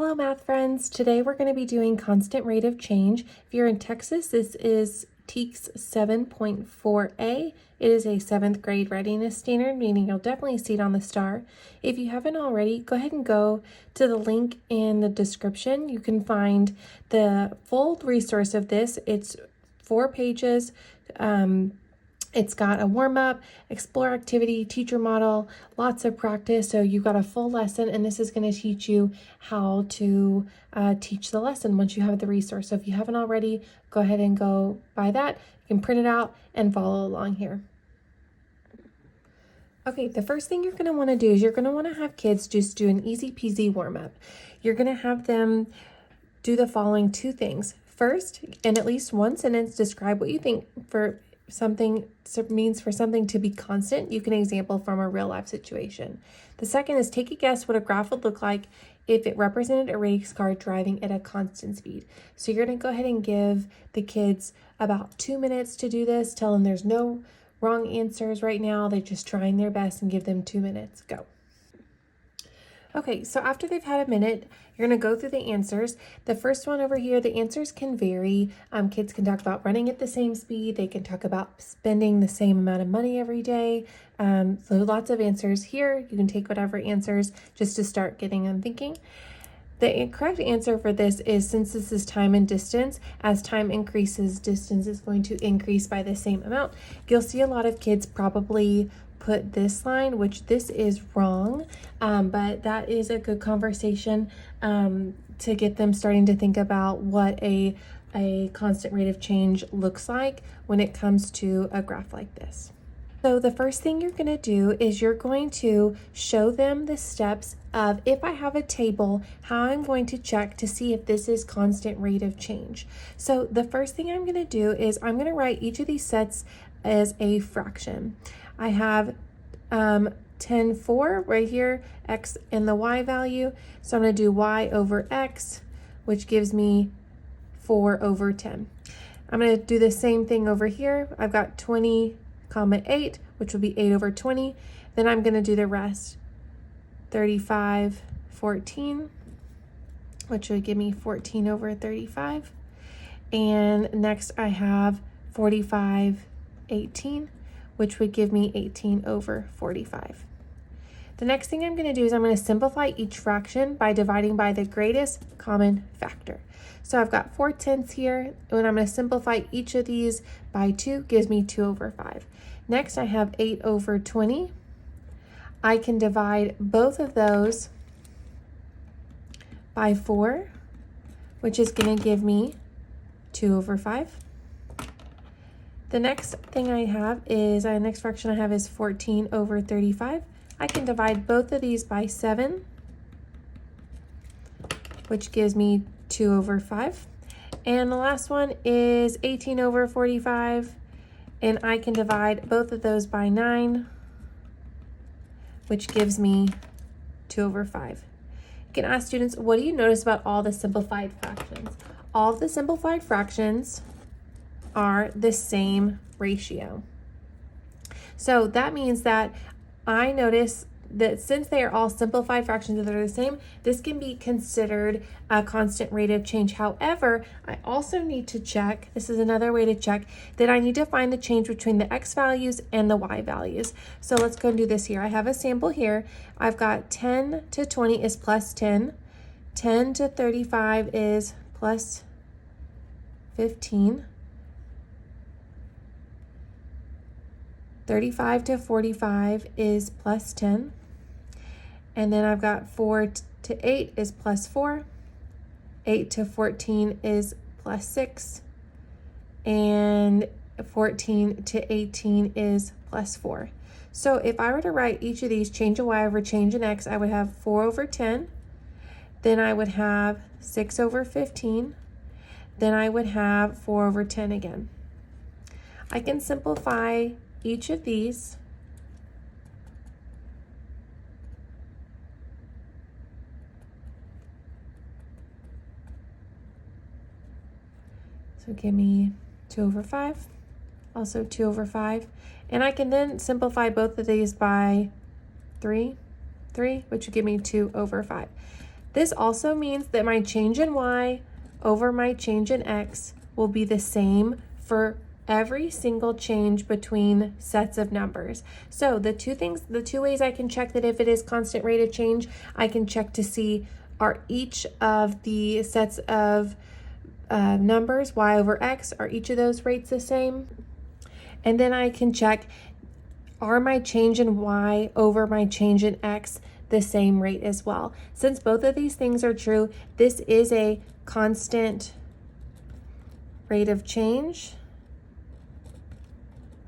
Hello math friends, today we're going to be doing constant rate of change. If you're in Texas, this is TEKS 7.4a. It is a 7th grade readiness standard, meaning you'll definitely see it on the star. If you haven't already, go ahead and go to the link in the description. You can find the full resource of this. It's 4 pages. It's got a warm-up, explore activity, teacher model, lots of practice. So you've got a full lesson, and this is going to teach you how to teach the lesson once you have the resource. So if you haven't already, go ahead and go buy that. You can print it out and follow along here. Okay, the first thing you're going to want to do is you're going to want to have kids just do an easy peasy warm-up. You're going to have them do the following 2 things. First, in at least one sentence, describe what you think something means for something to be constant. You can example from a real life situation. The second is take a guess what a graph would look like if it represented a race car driving at a constant speed. So you're going to go ahead and give the kids about 2 minutes to do this. Tell them there's no wrong answers right now. They're just trying their best, and give them 2 minutes. Go. Okay, so after they've had a minute, you're going to go through the answers. The first one over here, the answers can vary. Kids can talk about running at the same speed. They can talk about spending the same amount of money every day. So lots of answers here. You can take whatever answers just to start getting them thinking. The correct answer for this is, since this is time and distance, as time increases, distance is going to increase by the same amount. You'll see a lot of kids probably put this line, which this is wrong, but that is a good conversation to get them starting to think about what a constant rate of change looks like when it comes to a graph like this. So the first thing you're going to do is you're going to show them the steps of, if I have a table, how I'm going to check to see if this is constant rate of change. So the first thing I'm going to do is I'm going to write each of these sets as a fraction. I have 10, 4 right here, x and the y value. So I'm going to do y over x, which gives me 4 over 10. I'm going to do the same thing over here. I've got 20, 8, which will be 8 over 20. Then I'm going to do the rest. 35, 14, which would give me 14 over 35. And next I have 45, 18, which would give me 18 over 45. The next thing I'm going to do is I'm going to simplify each fraction by dividing by the greatest common factor. So I've got 4/10 here, and I'm going to simplify each of these by 2, gives me 2 over 5. Next I have 8 over 20. I can divide both of those by 4, which is going to give me 2 over 5. The next thing I have is, next fraction I have is 14 over 35. I can divide both of these by 7, which gives me 2 over 5. And the last one is 18 over 45, and I can divide both of those by 9, which gives me 2 over 5. You can ask students, what do you notice about all the simplified fractions? All of the simplified fractions are the same ratio. So that means that I notice that since they are all simplified fractions that are the same, this can be considered a constant rate of change. However, I also need to check, this is another way to check, that I need to find the change between the x values and the y values. So let's go and do this here. I have a sample here. I've got 10 to 20 is plus 10. 10 to 35 is plus 15. 35 to 45 is plus 10. And then I've got 4 to 8 is plus 4. 8 to 14 is plus 6. And 14 to 18 is plus 4. So if I were to write each of these, change in y over change in x, I would have 4 over 10. Then I would have 6 over 15. Then I would have 4 over 10 again. I can simplify each of these. So give me 2 over 5, also 2 over 5. And I can then simplify both of these by 3, which would give me 2 over 5. This also means that my change in y over my change in x will be the same for every single change between sets of numbers. So the two ways I can check that if it is constant rate of change, I can check to see are each of the sets of numbers, y over x, are each of those rates the same? And then I can check, are my change in y over my change in x the same rate as well? Since both of these things are true, this is a constant rate of change.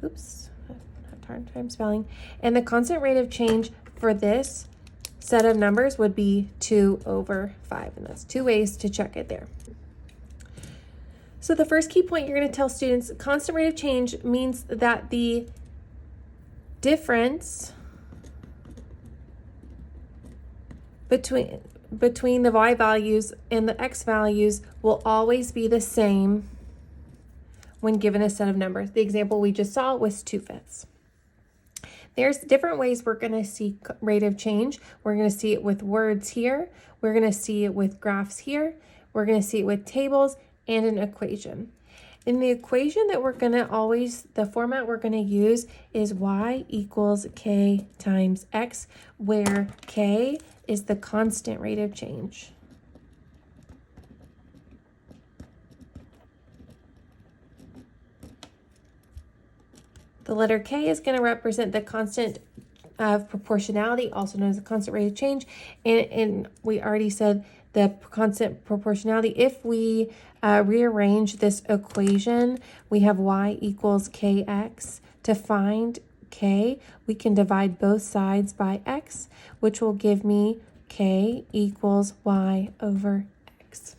Oops, I have a hard time spelling. And the constant rate of change for this set of numbers would be 2 over 5. And that's two ways to check it there. So the first key point you're going to tell students, constant rate of change means that the difference between the y values and the x values will always be the same when given a set of numbers. The example we just saw was 2/5. There's different ways we're going to see rate of change. We're going to see it with words here. We're going to see it with graphs here. We're going to see it with tables and an equation. In the equation that we're going to the format we're going to use is y equals k times x, where k is the constant rate of change. The letter k is going to represent the constant of proportionality, also known as the constant rate of change. And we already said the constant proportionality. If we rearrange this equation, we have y equals kx. To find k, we can divide both sides by x, which will give me k equals y over x.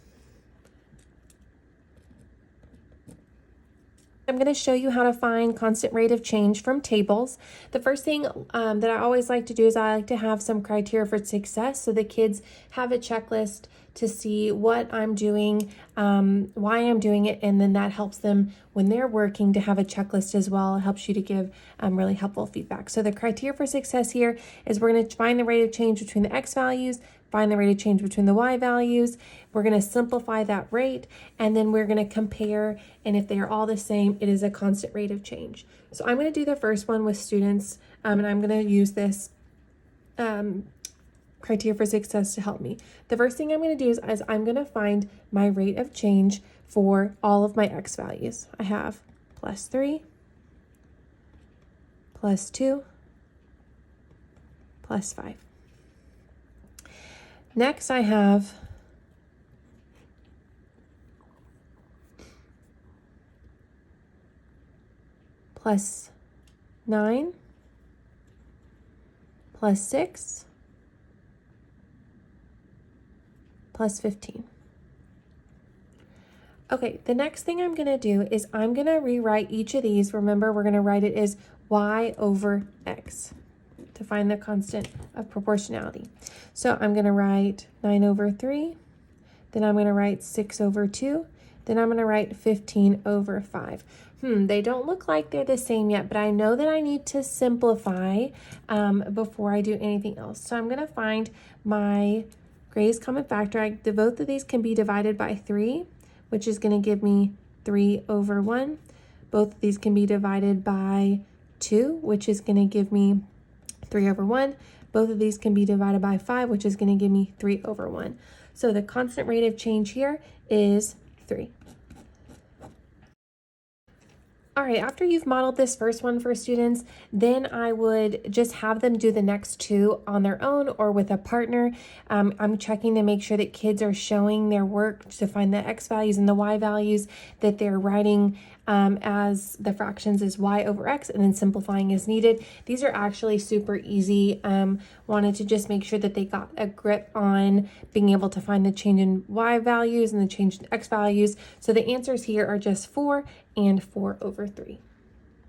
I'm going to show you how to find constant rate of change from tables. The first thing that I always like to do is I like to have some criteria for success, so the kids have a checklist to see what I'm doing, why I'm doing it, and then that helps them when they're working to have a checklist as well. It helps you to give really helpful feedback. So the criteria for success here is we're going to find the rate of change between the x values, find the rate of change between the y values. We're going to simplify that rate, and then we're going to compare, and if they are all the same, it is a constant rate of change. So I'm going to do the first one with students, and I'm going to use this criteria for success to help me. The first thing I'm going to do is I'm going to find my rate of change for all of my x values. I have +3, +2, +5. Next, I have +9, +6, +15. Okay, the next thing I'm going to do is I'm going to rewrite each of these. Remember, we're going to write it as y over x to find the constant of proportionality. So I'm going to write 9 over 3, then I'm going to write 6 over 2, then I'm going to write 15 over 5. They don't look like they're the same yet, but I know that I need to simplify before I do anything else. So I'm going to find my greatest common factor. Both of these can be divided by 3, which is going to give me 3 over 1. Both of these can be divided by 2, which is going to give me 3 over 1. Both of these can be divided by 5, which is going to give me 3 over 1. So the constant rate of change here is 3. All right, after you've modeled this first one for students, then I would just have them do the next two on their own or with a partner. I'm checking to make sure that kids are showing their work to find the x values and the y values, that they're writing as the fractions as y over x and then simplifying as needed. These are actually super easy. Wanted to just make sure that they got a grip on being able to find the change in y values and the change in x values. So the answers here are just 4 and 4 over 3.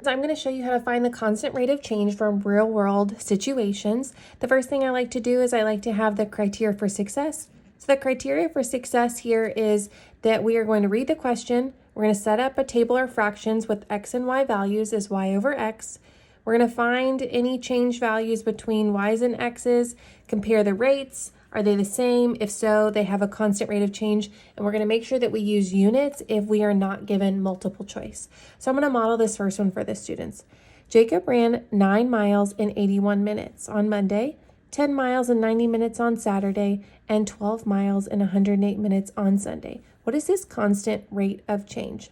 So I'm going to show you how to find the constant rate of change from real world situations. The first thing I like to do is I like to have the criteria for success. So the criteria for success here is that we are going to read the question. We're going to set up a table or fractions with x and y values as y over x. We're going to find any change values between y's and x's, compare the rates. Are they the same? If so, they have a constant rate of change. And we're going to make sure that we use units if we are not given multiple choice. So I'm going to model this first one for the students. Jacob ran 9 miles in 81 minutes on Monday, 10 miles in 90 minutes on Saturday, and 12 miles in 108 minutes on Sunday. What is this constant rate of change?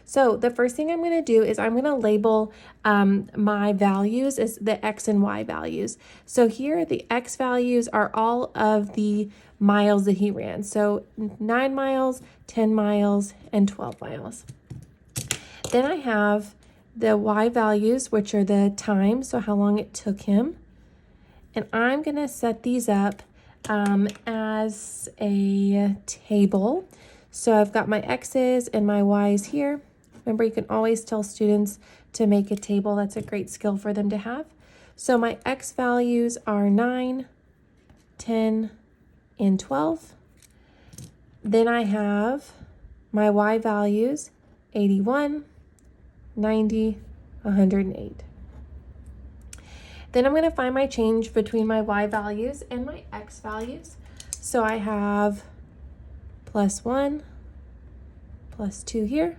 So the first thing I'm going to do is I'm going to label my values as the X and Y values. So here the X values are all of the miles that he ran. So 9 miles, 10 miles, and 12 miles. Then I have the Y values, which are the time, so how long it took him. And I'm going to set these up as a table. So I've got my X's and my Y's here. Remember, you can always tell students to make a table. That's a great skill for them to have. So my X values are 9, 10, and 12. Then I have my Y values, 81, 90, 108. Then I'm going to find my change between my Y values and my X values. So I have +1, +2 here,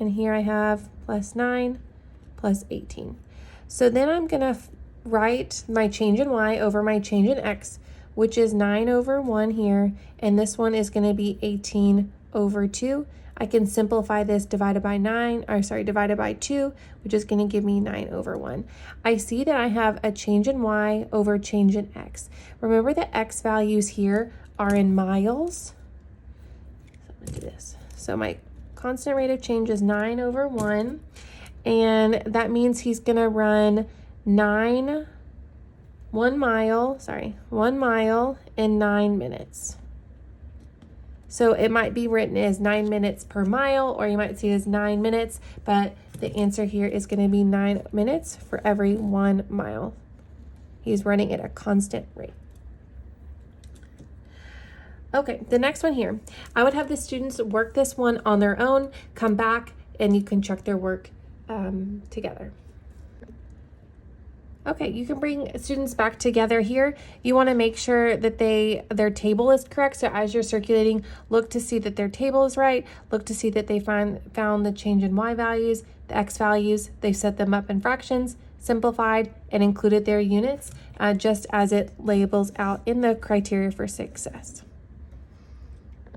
and here I have +9, +18. So then I'm going to write my change in Y over my change in X, which is 9 over 1 here, and this one is going to be 18 over 2. I can simplify this divided by 2, which is going to give me 9 over 1. I see that I have a change in Y over change in X. Remember the X values here are in miles. So I'm going to do this. So my constant rate of change is 9 over 1, and that means he's going to run 1 mile in 9 minutes. So it might be written as 9 minutes per mile, or you might see it as 9 minutes, but the answer here is going to be 9 minutes for every 1 mile. He's running at a constant rate. Okay, the next one here. I would have the students work this one on their own, come back, and you can check their work together. Okay, you can bring students back together here. You want to make sure that their table is correct. So as you're circulating, look to see that their table is right. Look to see that they found the change in Y values, the X values. They've set them up in fractions, simplified, and included their units, just as it labels out in the criteria for success.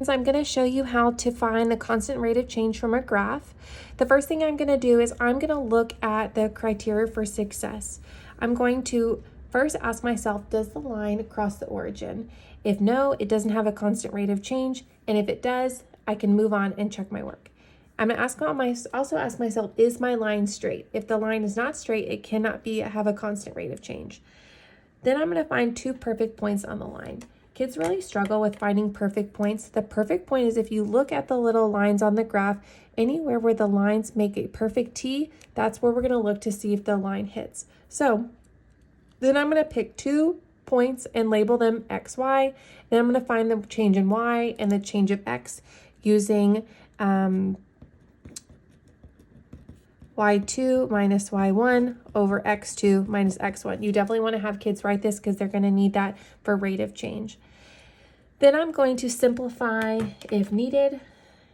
So I'm going to show you how to find the constant rate of change from a graph. The first thing I'm going to do is I'm going to look at the criteria for success. I'm going to first ask myself, does the line cross the origin? If no, it doesn't have a constant rate of change. And if it does, I can move on and check my work. I'm going to also ask myself, is my line straight? If the line is not straight, it cannot have a constant rate of change. Then I'm going to find 2 perfect points on the line. Kids really struggle with finding perfect points. The perfect point is if you look at the little lines on the graph, anywhere where the lines make a perfect T, that's where we're going to look to see if the line hits. So then I'm going to pick 2 points and label them X, Y. Then I'm going to find the change in Y and the change of X using Y2 minus Y1 over X2 minus X1. You definitely want to have kids write this because they're going to need that for rate of change. Then I'm going to simplify if needed.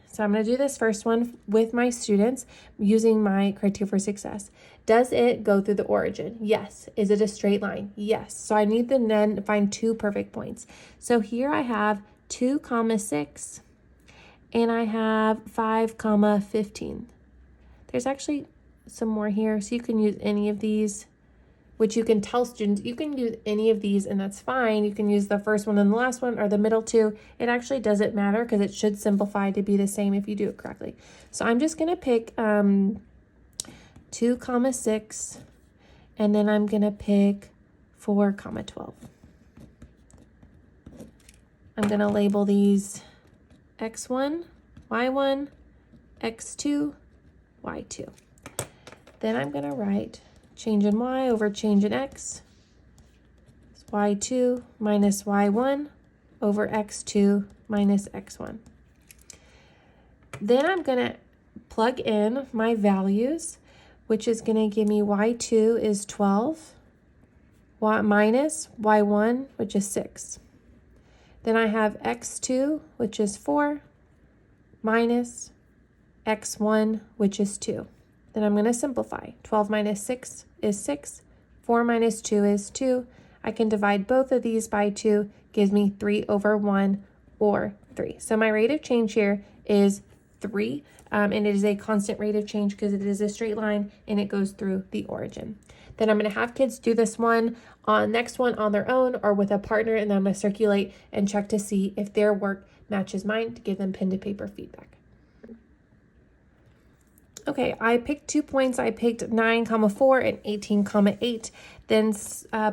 So I'm going to do this first one with my students using my criteria for success. Does it go through the origin? Yes. Is it a straight line? Yes. So I need to then find 2 perfect points. So here I have 2, 6, and I have 5, 15. There's actually some more here, so you can use any of these, which you can tell students you can use any of these and that's fine. You can use the first one and the last one or the middle 2. It actually doesn't matter because it should simplify to be the same if you do it correctly. So I'm just going to pick 2, 6, and then I'm going to pick 4, 12. I'm going to label these X1, Y1, X2, Y2. Then I'm going to write change in Y over change in X. It's Y2 minus Y1 over X2 minus X1. Then I'm going to plug in my values, which is going to give me Y2 is 12, Y minus Y1, which is 6. Then I have x2, which is 4, minus x1, which is 2. Then I'm going to simplify. 12 minus 6 is 6. 4 minus 2 is 2. I can divide both of these by 2, gives me 3 over 1, or 3. So my rate of change here is 3, and it is a constant rate of change because it is a straight line and it goes through the origin. Then I'm going to have kids do this next one on their own or with a partner, and then I'm going to circulate and check to see if their work matches mine to give them pen to paper feedback. Okay, I picked 2 points. I picked 9,4 and 18,8, then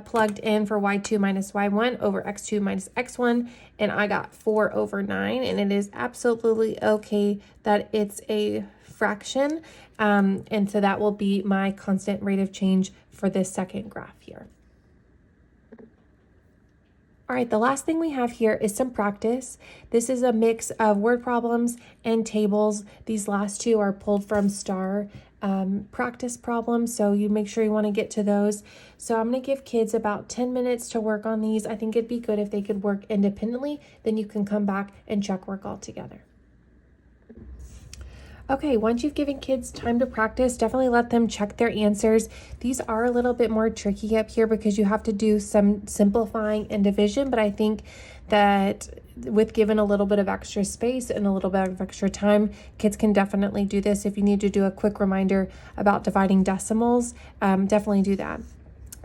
plugged in for y2 minus y1 over x2 minus x1, and I got 4 over 9, and it is absolutely okay that it's a fraction, and so that will be my constant rate of change for this second graph here. All right, the last thing we have here is some practice. This is a mix of word problems and tables. These last two are pulled from STAR practice problems, so you make sure you want to get to those. So I'm going to give kids about 10 minutes to work on these. I think it'd be good if they could work independently, then you can come back and check work all together. Okay, once you've given kids time to practice, definitely let them check their answers. These are a little bit more tricky up here because you have to do some simplifying and division, but I think that with given a little bit of extra space and a little bit of extra time, kids can definitely do this. If you need to do a quick reminder about dividing decimals, definitely do that.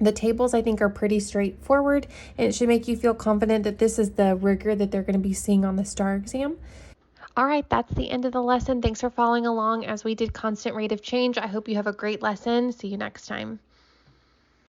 The tables, I think, are pretty straightforward, and it should make you feel confident that this is the rigor that they're going to be seeing on the STAR exam. All right, that's the end of the lesson. Thanks for following along as we did constant rate of change. I hope you have a great lesson. See you next time.